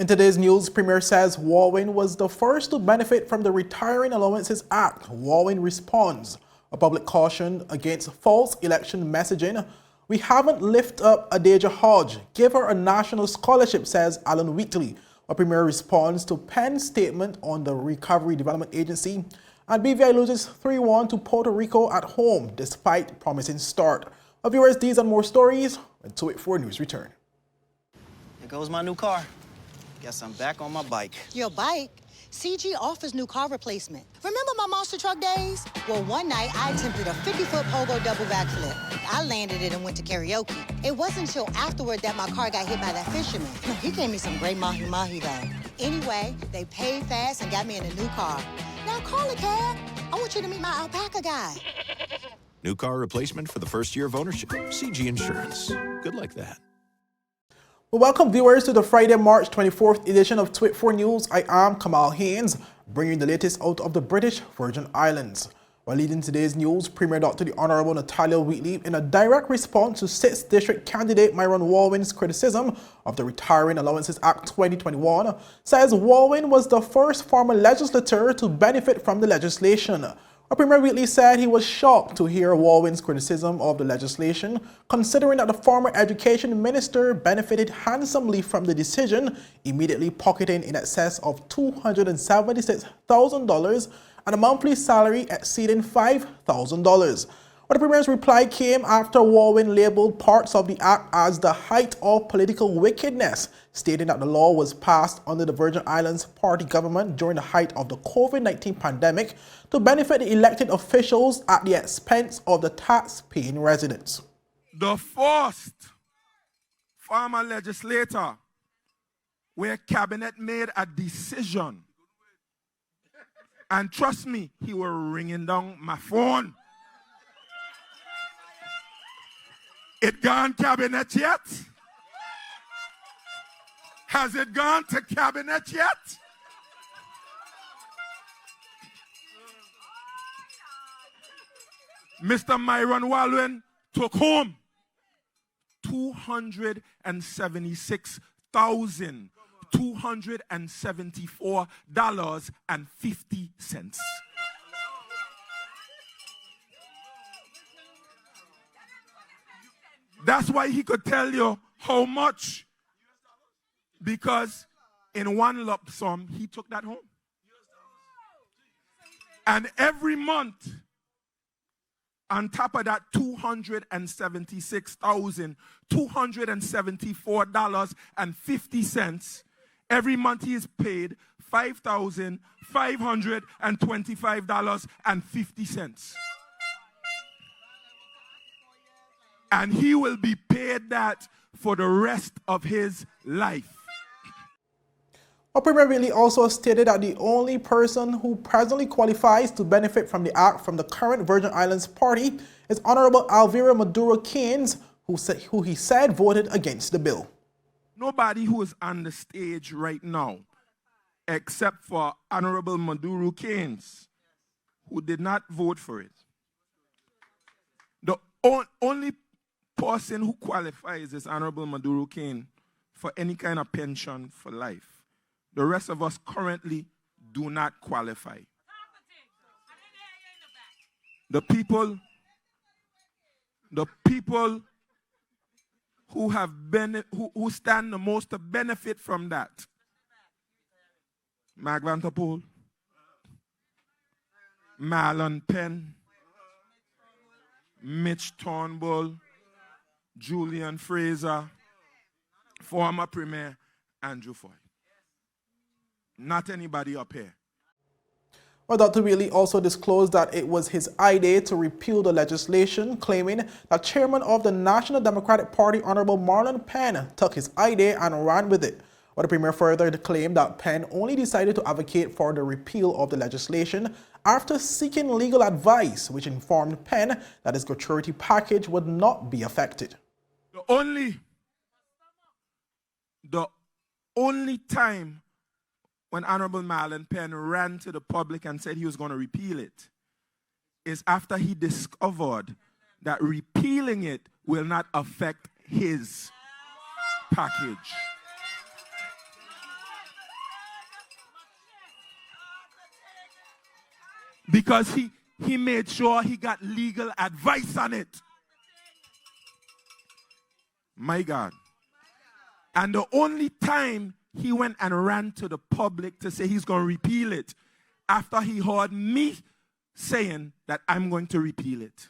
In today's news, Premier says Walwyn was the first to benefit from the Retiring Allowances Act. Walwyn Responds, a public caution against false election messaging. We haven't lifted up Adaejah Hodge. Give her a national scholarship, says Allen Wheatley. A Premier responds to Penn's statement on the Recovery Development Agency. And BVI loses 3-1 to Puerto Rico at home, despite promising start. Viewers, these and more stories when 284 News return. There goes my new car. Guess I'm back on my bike. Your bike? CG offers new car replacement. Remember my monster truck days? Well, one night I attempted a 50-foot pogo double backflip. I landed it and went to karaoke. It wasn't until afterward that my car got hit by that fisherman. He gave me some great mahi-mahi though. Anyway, they paid fast and got me in a new car. Now call a cab. I want you to meet my alpaca guy. New car replacement for the first year of ownership. CG Insurance. Good like that. Well, welcome viewers to the Friday, March 24th edition of 284 News. I am Kamal Haynes, bringing the latest out of the British Virgin Islands. While leading today's news, Premier Dr. the Honourable Adaejah Wheatley, in a direct response to 6th District candidate Myron Walwyn's criticism of the Retiring Allowances Act 2021, says Walwyn was the first former legislator to benefit from the legislation. Premier Wheatley said he was shocked to hear Walwyn's criticism of the legislation, considering that the former education minister benefited handsomely from the decision, immediately pocketing in excess of $276,000 and a monthly salary exceeding $5,000. But the Premier's reply came after Walwyn labelled parts of the act as the height of political wickedness, stating that the law was passed under the Virgin Islands party government during the height of the COVID-19 pandemic to benefit the elected officials at the expense of the tax-paying residents. The first former legislator where cabinet made a decision, and trust me, he was ringing down my phone. It gone cabinet yet? Has it gone to cabinet yet? Mr. Myron Walwyn took home $276,274.50. That's why he could tell you how much, because in one lump sum, he took that home. And every month, on top of that $276,274.50, every month he is paid $5,525.50. And he will be paid that for the rest of his life. Premier Wheatley also stated that the only person who presently qualifies to benefit from the act from the current Virgin Islands party is Honourable Alvira Maduro Keynes, who he said voted against the bill. Nobody who is on the stage right now, except for Honourable Maduro Keynes, who did not vote for it. The only person who qualifies is Honourable Maduro Keynes for any kind of pension for life. The rest of us currently do not qualify. The people who have who stand the most to benefit from that: Mag Van der Poel, Marlon Penn, Mitch Turnbull, Julian Fraser, former Premier Andrew Foy. Not anybody up here. Well, Dr. Wheatley also disclosed that it was his idea to repeal the legislation, claiming that Chairman of the National Democratic Party, Honourable Marlon Penn, took his idea and ran with it. But the Premier further claimed that Penn only decided to advocate for the repeal of the legislation after seeking legal advice, which informed Penn that his gratuity package would not be affected. The only time when Honourable Marlon Penn ran to the public and said he was going to repeal it is after he discovered that repealing it will not affect his package. because he made sure he got legal advice on it. My God. And the only time he went and ran to the public to say he's going to repeal it, after he heard me saying that I'm going to repeal it.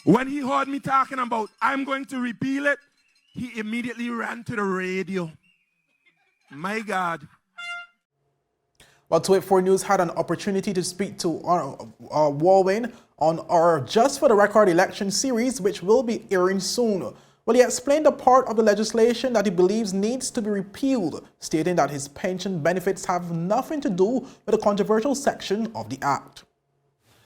When he heard me talking about I'm going to repeal it, he immediately ran to the radio. My God. Well, 284 News had an opportunity to speak to Walwyn on our Just for the Record election series, which will be airing soon. Well, he explained the part of the legislation that he believes needs to be repealed, stating that his pension benefits have nothing to do with the controversial section of the Act.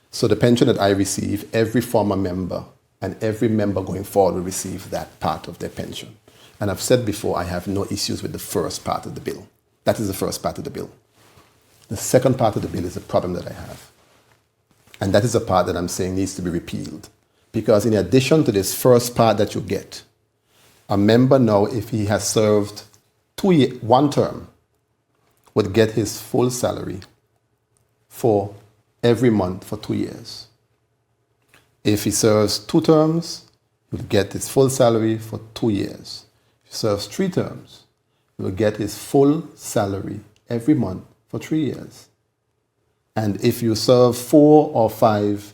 So the pension that I receive, every former member and every member going forward will receive that part of their pension. And I've said before, I have no issues with the first part of the bill. That is the first part of the bill. The second part of the bill is the problem that I have. And that is the part that I'm saying needs to be repealed. Because in addition to this first part that you get, a member now, if he has served 1 term, would get his full salary for every month for 2 years. If he serves 2 terms, he will get his full salary for 2 years. If he serves 3 terms, he will get his full salary every month for 3 years. And if you serve 4 or 5,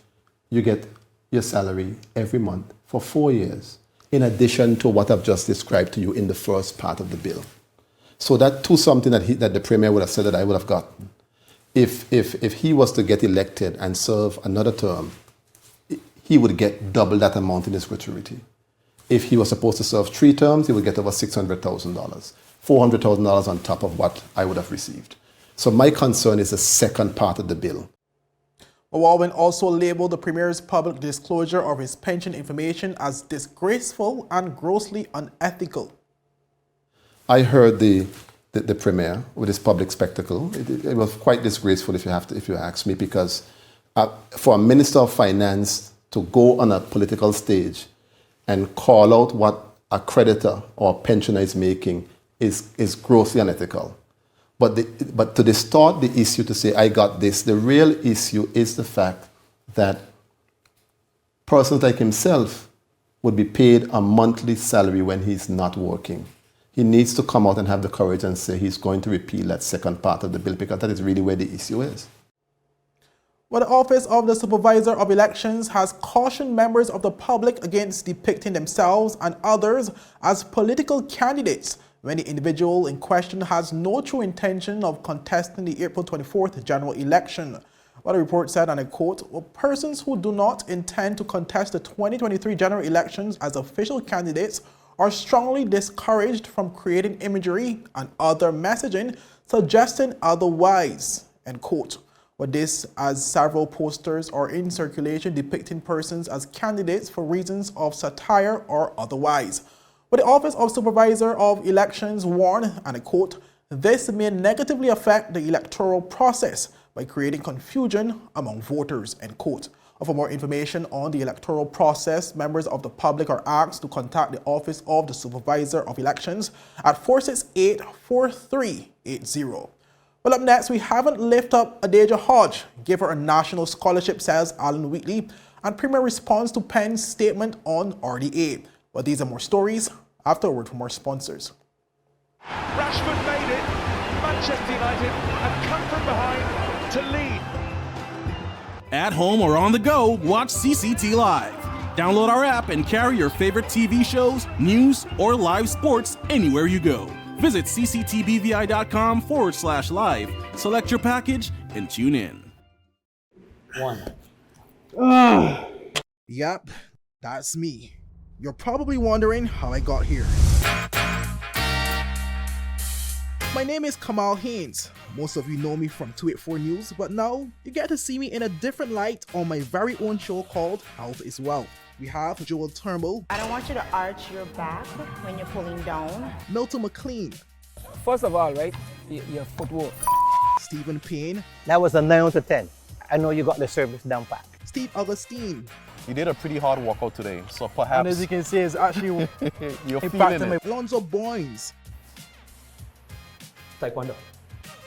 you get your salary every month for 4 years, in addition to what I've just described to you in the first part of the bill. So that too something that the Premier would have said that I would have gotten. If he was to get elected and serve another term, he would get double that amount in his gratuity. If he was supposed to serve 3 terms, he would get over $600,000, $400,000 on top of what I would have received. So my concern is the second part of the bill. Walwyn also labeled the Premier's public disclosure of his pension information as disgraceful and grossly unethical. I heard the Premier with his public spectacle. It was quite disgraceful if you ask me, because for a Minister of Finance to go on a political stage and call out what a creditor or pensioner is making is grossly unethical. But to distort the issue to say, I got this, the real issue is the fact that persons like himself would be paid a monthly salary when he's not working. He needs to come out and have the courage and say he's going to repeal that second part of the bill, because that is really where the issue is. Well, the Office of the Supervisor of Elections has cautioned members of the public against depicting themselves and others as political candidates when the individual in question has no true intention of contesting the April 24th general election. What the report said, and I quote, well, persons who do not intend to contest the 2023 general elections as official candidates are strongly discouraged from creating imagery and other messaging suggesting otherwise, end quote. But this, as several posters are in circulation depicting persons as candidates for reasons of satire or otherwise. But the Office of Supervisor of Elections warned, and I quote, this may negatively affect the electoral process by creating confusion among voters, end quote. For more information on the electoral process, members of the public are asked to contact the Office of the Supervisor of Elections at 468-4380. Well, up next, we haven't lifted up Adaejah Hodge, give her a national scholarship, says Allen Wheatley, and Premier responds to Penn's statement on RDA. But these are more stories after a word from our sponsors. Rashford made it, Manchester United have come from behind to lead. At home or on the go, watch CCT Live. Download our app and carry your favorite TV shows, news, or live sports anywhere you go. Visit cctbvi.com/live, select your package, and tune in. Yep, that's me. You're probably wondering how I got here. My name is Kamal Haynes. Most of you know me from 284 News, but now you get to see me in a different light on my very own show called Health is Wealth. We have Joel Turnbull. I don't want you to arch your back when you're pulling down. Milton McLean. First of all, right, your footwork. Stephen Payne. That was a 9 out of 10. I know you got the service down pat. Steve Augustine. You did a pretty hard workout today, so perhaps... And as you can see, it's actually... you're feeling it. Alonzo Boynes. Taekwondo.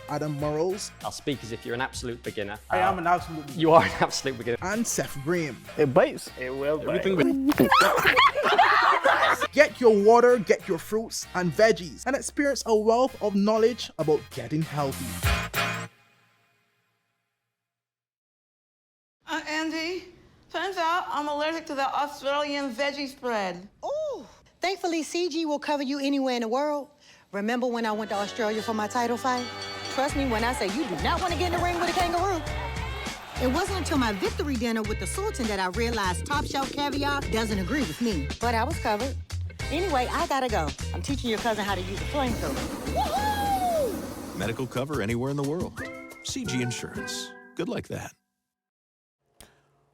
Adam Morrows. I'll speak as if you're an absolute beginner. I am an absolute beginner. You are an absolute beginner. And Seth Graham. It bites. It will bite. Get your water, get your fruits and veggies, and experience a wealth of knowledge about getting healthy. Andy, turns out I'm allergic to the Australian veggie spread. Ooh, thankfully CG will cover you anywhere in the world. Remember when I went to Australia for my title fight? Trust me when I say you do not want to get in the ring with a kangaroo. It wasn't until my victory dinner with the Sultan that I realized top shelf caviar doesn't agree with me. But I was covered. Anyway, I gotta go. I'm teaching your cousin how to use a flamethrower. Woohoo! Medical cover anywhere in the world. CG Insurance. Good like that.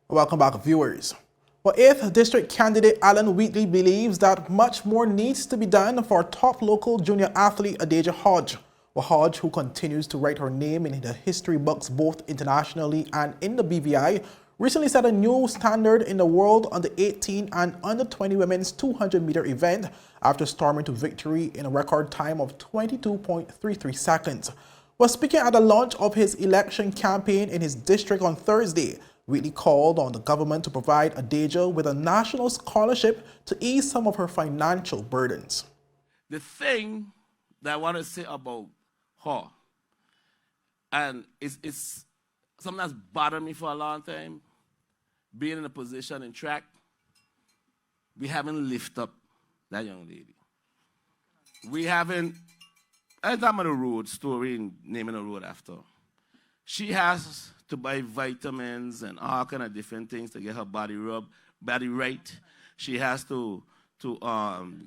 Welcome back, viewers. Well, 8th District candidate Allen Wheatley believes that much more needs to be done for top local junior athlete Adaejah Hodge. Well, Hodge, who continues to write her name in the history books both internationally and in the BVI, recently set a new standard in the world on the 18 and under 20 women's 200-meter event after storming to victory in a record time of 22.33 seconds. While speaking at the launch of his election campaign in his district on Thursday, Wheatley called on the government to provide Adaejah with a national scholarship to ease some of her financial burdens. The thing that I want to say about her, and it's something that's bothered me for a long time, being in a position in track, we haven't lifted up that young lady. We haven't, I'm talking about the road story and naming a road after. She has to buy vitamins and all kind of different things to get her body right. She has to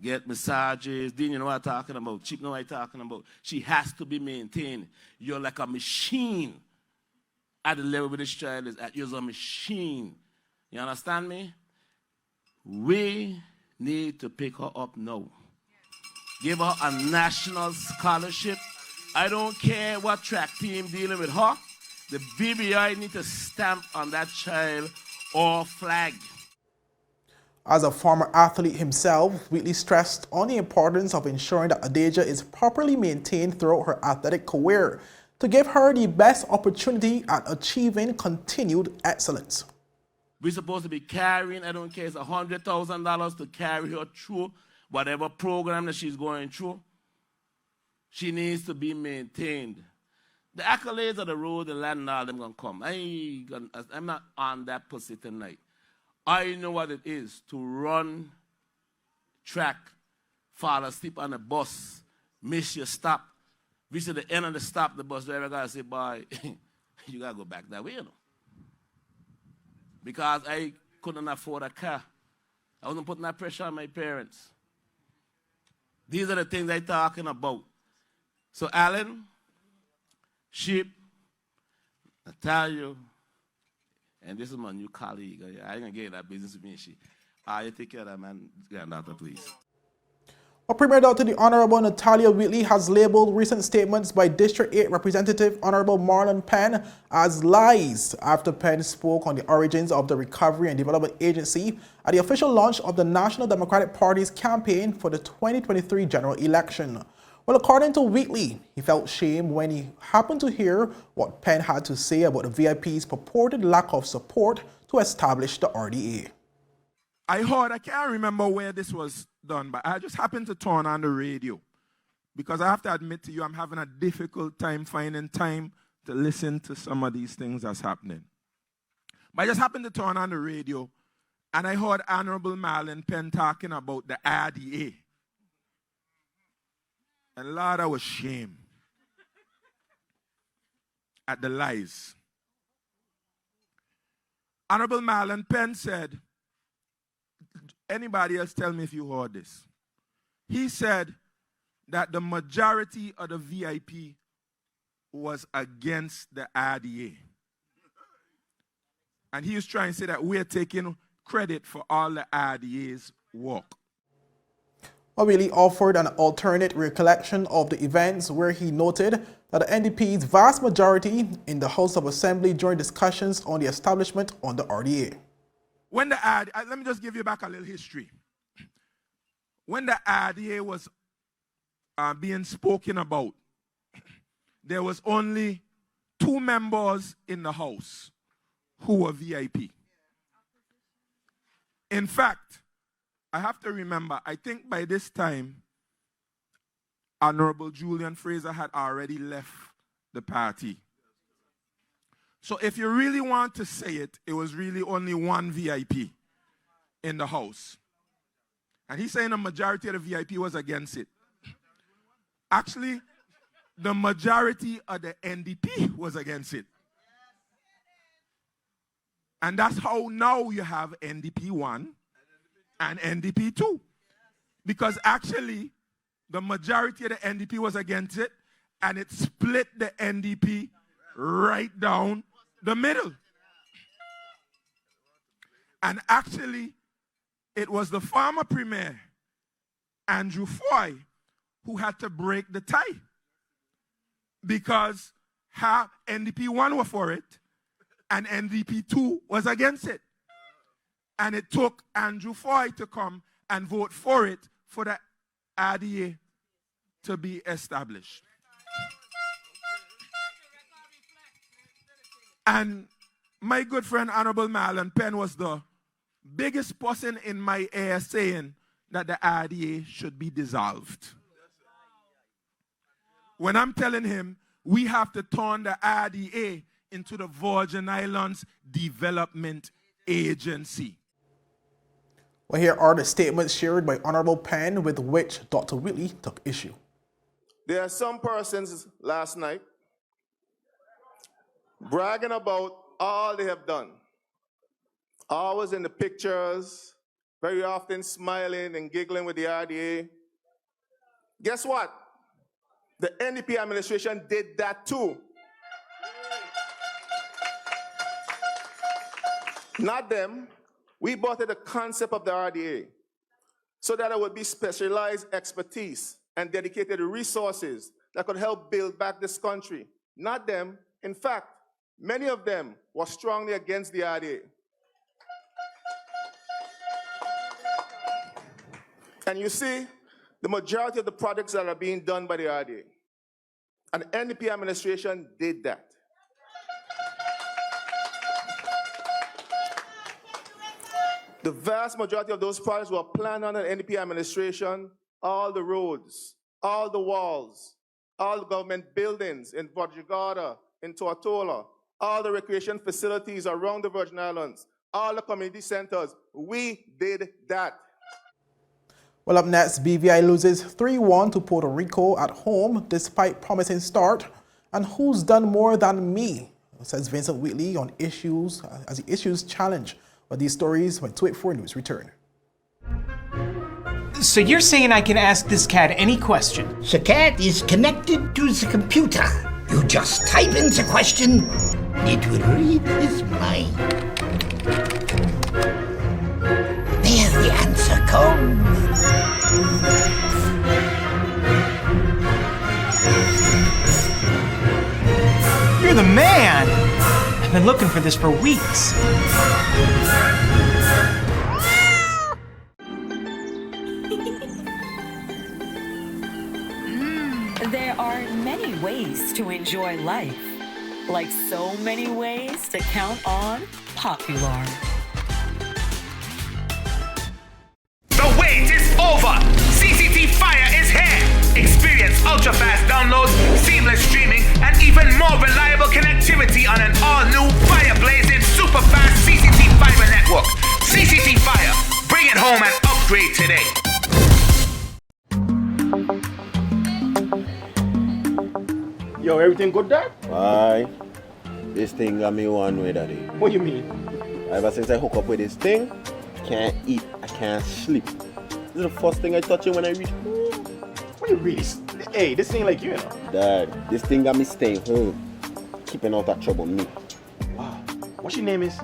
get massages. Dean, you know what I'm talking about. Chip, know what I'm talking about. She has to be maintained. You're like a machine at the level where this child is at. You're a machine. You understand me? We need to pick her up now. Give her a national scholarship. I don't care what track team dealing with her. The BBI need to stamp on that child or flag. As a former athlete himself, Wheatley stressed on the importance of ensuring that Adaejah is properly maintained throughout her athletic career to give her the best opportunity at achieving continued excellence. We're supposed to be carrying, I don't care, it's $100,000 to carry her through whatever program that she's going through. She needs to be maintained. The accolades of the road, the land, and all them gonna come. I'm not on that pussy tonight. I know what it is to run track, fall asleep on the bus, miss your stop, reach to the end of the stop, the bus driver gotta say, boy, you gotta go back that way, you know. Because I couldn't afford a car. I wasn't putting that pressure on my parents. These are the things I'm talking about. So Allen, Sheep, Natalia, and this is my new colleague. I ain't gonna get that business with me, she. You take care of that, man. Granddaughter, please. Well, Premier Dr. the Honorable Natalia Wheatley has labeled recent statements by District 8 Representative Honorable Marlon Penn as lies after Penn spoke on the origins of the Recovery and Development Agency at the official launch of the National Democratic Party's campaign for the 2023 general election. Well, according to Wheatley, he felt shame when he happened to hear what Penn had to say about the VIP's purported lack of support to establish the RDA. I can't remember where this was done, but I just happened to turn on the radio because I have to admit to you, I'm having a difficult time finding time to listen to some of these things that's happening. But I just happened to turn on the radio and I heard Honorable Marlon Penn talking about the RDA. And Lord, I was ashamed at the lies. Honorable Marlon Penn said, anybody else tell me if you heard this? He said that the majority of the VIP was against the RDA. And he was trying to say that we're taking credit for all the RDA's work. Wheatley offered an alternate recollection of the events where he noted that the NDP's vast majority in the House of Assembly during discussions on the establishment on the RDA. When the RDA, let me just give you back a little history. When the RDA was being spoken about, there was only 2 members in the House who were VIP. In fact, I have to remember, I think by this time, Honorable Julian Fraser had already left the party. So if you really want to say it, it was really only 1 VIP in the House. And he's saying the majority of the VIP was against it. Actually, the majority of the NDP was against it. And that's how now you have NDP 1 and NDP 2. Because actually, the majority of the NDP was against it, and it split the NDP right down the middle. And actually, it was the former Premier, Andrew Foy, who had to break the tie. Because half NDP 1 were for it, and NDP 2 was against it. And it took Andrew Foy to come and vote for it for the Adaejah to be established. And my good friend Honorable Allen Penn was the biggest person in my ear saying that the Adaejah should be dissolved. When I'm telling him we have to turn the Adaejah into the Virgin Islands Development Agency. Well, here are the statements shared by Honorable Penn with which Dr. Wheatley took issue. There are some persons last night bragging about all they have done. Always in the pictures, very often smiling and giggling with the Adaejah. Guess what? The NDP administration did that too. Not them. We brought in the concept of the Adaejah so that it would be specialized expertise and dedicated resources that could help build back this country. Not them. In fact, many of them were strongly against the Adaejah. And you see, the majority of the projects that are being done by the Adaejah, and the NDP administration did that. The vast majority of those projects were planned under the NDP administration. All the roads, all the walls, all the government buildings in Bodjigara, in Tortola, all the recreation facilities around the Virgin Islands, all the community centers, we did that. Well, up next, BVI loses 3-1 to Puerto Rico at home despite promising start. And who's done more than me? Says Vincent Wheatley on issues as the issues challenge. But these stories when 284 News return. So you're saying I can ask this cat any question? The cat is connected to the computer. You just type in the question, it will read his mind. There the answer comes. You're the man! I've been looking for this for weeks. There are many ways to enjoy life, like so many ways to count on Popular. The wait is over! CCT Fire is here! Experience ultra-fast downloads, seamless streaming, and even more reliable connectivity on an all-new fire-blazing super-fast CCT Fiber network. CCT Fire, bring it home and upgrade today. Yo, everything good there? Aye. This thing got me one way, daddy. What you mean? Ever since I hook up with this thing, I can't eat, I can't sleep. This is the first thing I touch it when I reach home. What you really? Hey, this ain't like you, you know? Dad, this thing got me staying home, keeping out of trouble me. Wow. What your name is?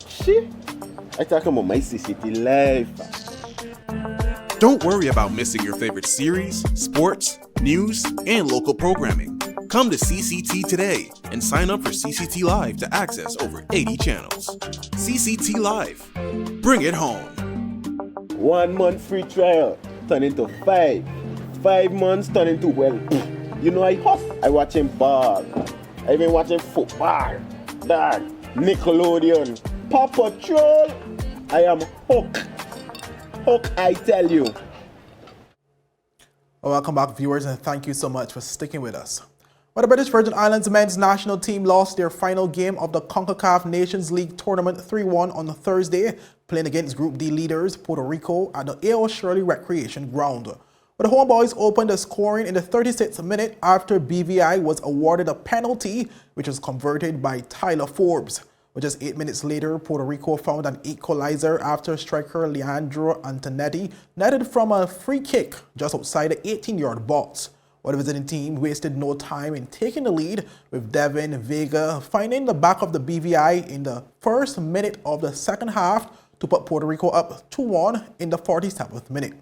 Shit. I talking about my CCT life. Don't worry about missing your favorite series, sports, news, and local programming. Come to CCT today and sign up for CCT Live to access over 80 channels. CCT Live. Bring it home. 1 month free trial turn into 5. 5 months turn into, well, You know I huff. I watching ball. I even watching football. Dad, Nickelodeon, Paw Patrol. I am hooked. Hook, I tell you. Well, welcome back, viewers, and thank you so much for sticking with us. Well, the British Virgin Islands men's national team lost their final game of the CONCACAF Nations League tournament 3-1 on Thursday, playing against Group D leaders Puerto Rico at the A.O. Shirley Recreation Ground. But the homeboys opened the scoring in the 36th minute after BVI was awarded a penalty, which was converted by Tyler Forbes. But just 8 minutes later, Puerto Rico found an equalizer after striker Leandro Antonetti netted from a free kick just outside the 18-yard box. Well, the visiting team wasted no time in taking the lead, with Devin Vega finding the back of the BVI in the first minute of the second half to put Puerto Rico up 2-1 in the 47th minute.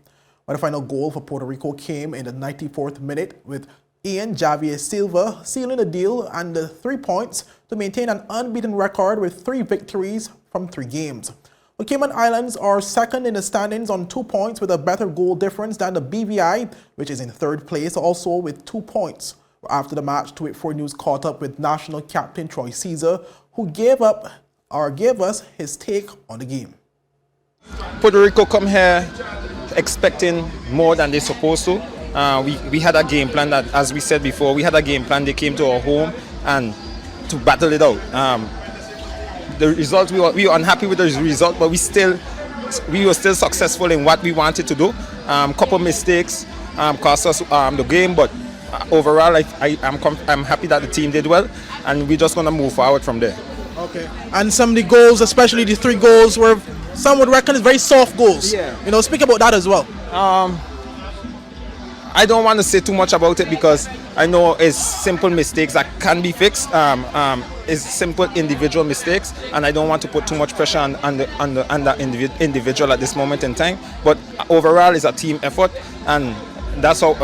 Well, the final goal for Puerto Rico came in the 94th minute, with Ian Javier Silva sealing the deal and the 3 points to maintain an unbeaten record with 3 victories from 3 games. The Cayman Islands are second in the standings on 2 points with a better goal difference than the BVI, which is in third place also with 2 points. After the match, 284 News caught up with national captain Troy Caesar, who gave us his take on the game. Puerto Rico come here expecting more than they're supposed to. We had a game plan that, as we said before, we had a game plan. They came to our home and to battle it out. The result, we were unhappy with the result, but we were still successful in what we wanted to do. Couple mistakes cost us the game, but overall, I'm happy that the team did well, and we're just going to move forward from there. Okay. And some of the goals, especially the 3 goals, were some would reckon is very soft goals. Yeah. You know, speak about that as well. I don't want to say too much about it because I know it's simple mistakes that can be fixed. It's simple individual mistakes, and I don't want to put too much pressure on that individual at this moment in time. But overall, it's a team effort, and that's all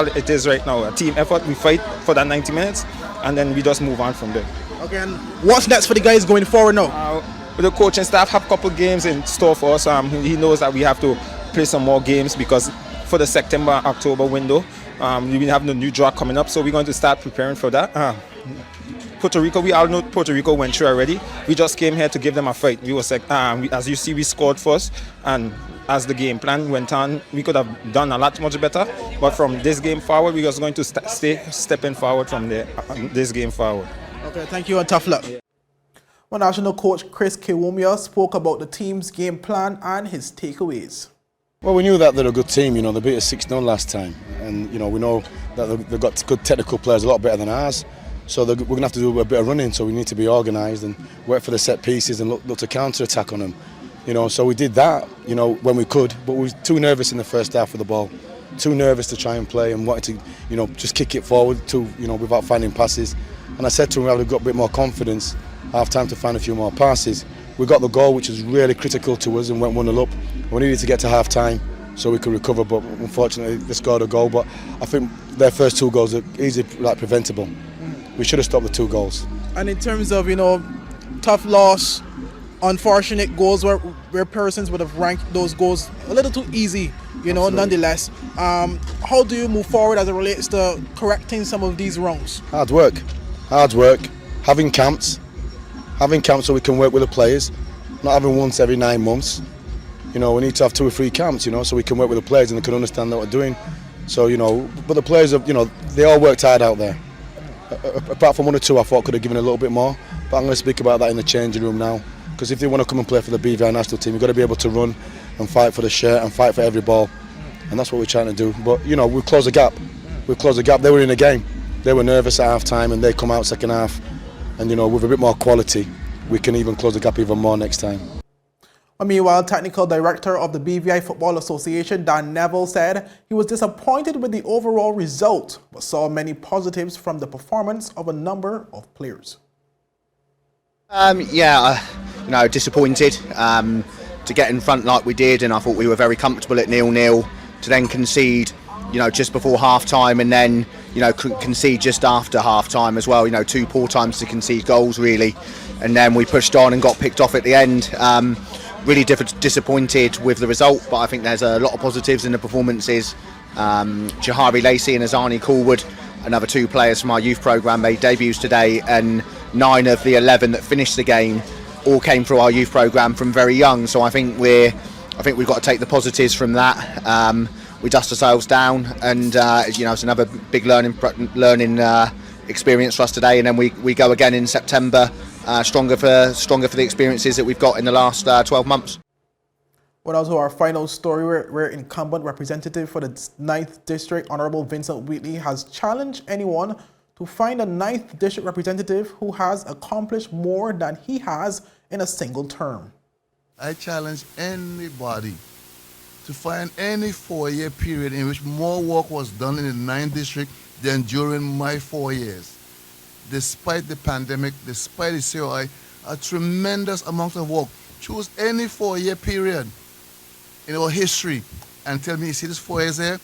it is right now. A team effort. We fight for that 90 minutes, and then we just move on from there. Okay. And what's next for the guys going forward now? The coaching staff have a couple games in store for us. He knows that we have to play some more games because for the September-October window, we have the new draw coming up, so we're going to start preparing for that. Puerto Rico, we all know Puerto Rico went through already. We just came here to give them a fight. As you see, we scored first, and as the game plan went on, we could have done a lot much better. But from this game forward, we're just going to stay stepping forward from this game forward. Okay, thank you and tough luck. Well, national coach Chris Kiwumia spoke about the team's game plan and his takeaways. Well, we knew that they're a good team. You know, they beat us 6-0 last time, and you know we know that they've got good technical players, a lot better than ours. So we're going to have to do a bit of running. So we need to be organised and work for the set pieces and look to counter attack on them. You know, so we did that. You know, when we could, but we were too nervous in the first half of the ball, too nervous to try and play, and wanted to, you know, just kick it forward without finding passes. And I said to him, we've got a bit more confidence. Half time to find a few more passes. We got the goal, which was really critical to us, and went 1-0 up. We needed to get to half time so we could recover, but unfortunately they scored a goal. But I think their first 2 goals are easily preventable. We should have stopped the 2 goals. And in terms of, you know, tough loss, unfortunate goals where persons would have ranked those goals a little too easy, you know, nonetheless. How do you move forward as it relates to correcting some of these wrongs? Hard work, having camps so we can work with the players, not having once every 9 months. You know, we need to have 2 or 3 camps, you know, so we can work with the players and they can understand what we're doing. So, you know, but the players, you know, they all worked hard out there. Apart from 1 or 2, I thought could have given a little bit more, but I'm going to speak about that in the changing room now. Because if they want to come and play for the BVI national team, you've got to be able to run and fight for the shirt and fight for every ball. And that's what we're trying to do. But, you know, we've closed the gap. They were in the game. They were nervous at half time and they come out second half. And, you know, with a bit more quality, we can even close the gap even more next time. Meanwhile, Technical Director of the BVI Football Association, Dan Neville, said he was disappointed with the overall result, but saw many positives from the performance of a number of players. Disappointed to get in front like we did, and I thought we were very comfortable at 0-0, to then concede, just before half-time, and then, concede just after half-time as well. 2 poor times to concede goals, really, and then we pushed on and got picked off at the end. Really disappointed with the result, but I think there's a lot of positives in the performances. Jahari Lacey and Azani Coolwood another 2 players from our youth programme made debuts today, and 9 of the 11 that finished the game all came through our youth programme from very young. So I think we've got to take the positives from that. We dust ourselves down, and it's another big learning experience for us today. And then we go again in September, stronger for the experiences that we've got in the last 12 months. Well, also our final story, where incumbent representative for the 9th District, Honorable Vincent Wheatley, has challenged anyone to find a 9th District representative who has accomplished more than he has in a single term. I challenge anybody to find any 4-year period in which more work was done in the 9th District than during my 4 years. Despite the pandemic, despite the COI, a tremendous amount of work. Choose any 4-year period in our history and tell me, you see this 4 years here,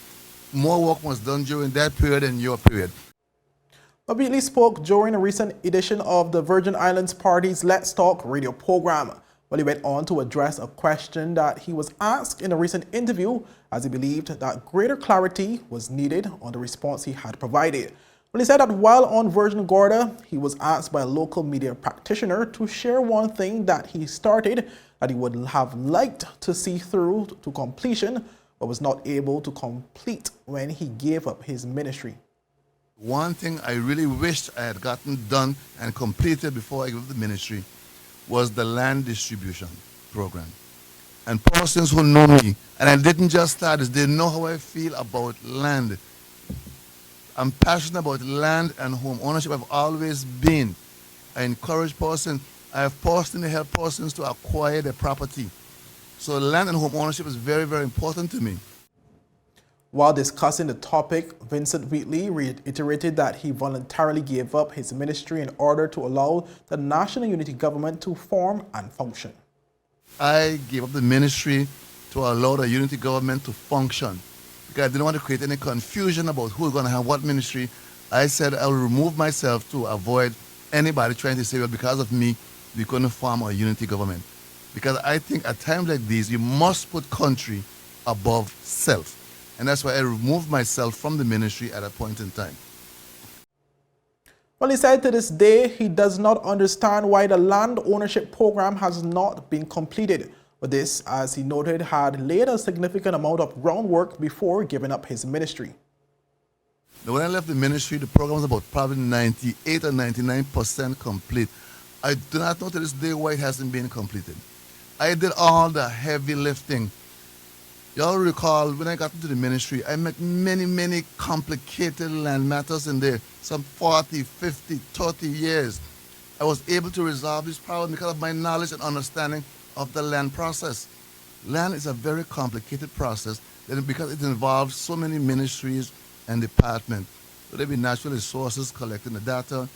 more work was done during that period than your period. Wheatley spoke during a recent edition of the Virgin Islands Party's Let's Talk radio program. Well, he went on to address a question that he was asked in a recent interview, as he believed that greater clarity was needed on the response he had provided. Well, he said that while on Virgin Gorda, he was asked by a local media practitioner to share one thing that he started that he would have liked to see through to completion, but was not able to complete when he gave up his ministry. One thing I really wished I had gotten done and completed before I gave up the ministry was the land distribution program. And persons who know me, and I didn't just start this, they know how I feel about land. I'm passionate about land and home ownership. I've always been. I encourage persons. I have personally helped persons to acquire their property. So land and home ownership is very, very important to me. While discussing the topic, Vincent Wheatley reiterated that he voluntarily gave up his ministry in order to allow the National Unity Government to form and function. I gave up the ministry to allow the Unity Government to function, because I didn't want to create any confusion about who's going to have what ministry. I said I will remove myself to avoid anybody trying to say, well, because of me, we couldn't form a unity government. Because I think at times like these, you must put country above self. And that's why I removed myself from the ministry at a point in time. Well, he said to this day, he does not understand why the land ownership program has not been completed. But this, as he noted, had laid a significant amount of groundwork before giving up his ministry. Now, when I left the ministry, the program was about probably 98 or 99% complete. I do not know to this day why it hasn't been completed. I did all the heavy lifting. Y'all recall when I got into the ministry, I met many complicated land matters in there, some 40, 50, 30 years. I was able to resolve this problem because of my knowledge and understanding of the land process. Land is a very complicated process because it involves so many ministries and departments. So there be natural resources collecting the data,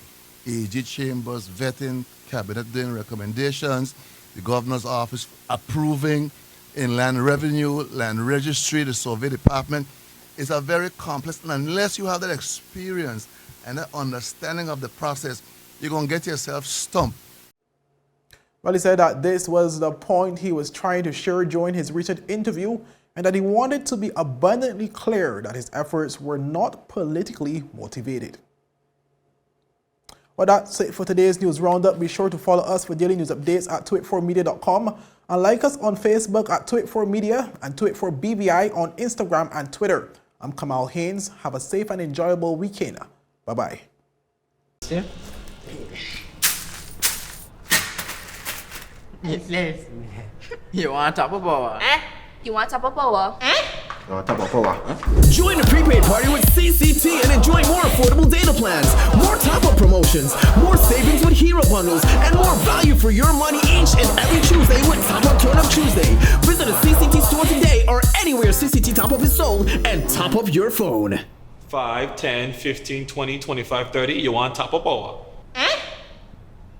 AG chambers, vetting, cabinet doing recommendations, the governor's office approving, inland revenue, land registry, the survey department. It's a very complex, and unless you have that experience and that understanding of the process, you're going to get yourself stumped. Well, he said that this was the point he was trying to share during his recent interview, and that he wanted to be abundantly clear that his efforts were not politically motivated. Well, that's it for today's news roundup. Be sure to follow us for daily news updates at tweet4media.com and like us on Facebook at tweet4media and tweet4bvi on Instagram and Twitter. I'm Kamal Haynes. Have a safe and enjoyable weekend. Bye-bye. Yeah. Yes. You want top of power? You want top of power? Join the prepaid party with CCT and enjoy more affordable data plans, more top-up promotions, more savings with hero bundles, and more value for your money each and every Tuesday with Top Up Turn Up Tuesday. Visit a CCT store today or anywhere CCT Top Up is sold and top up your phone. 5, 10, 15, 20, 25, 30. You want top of power?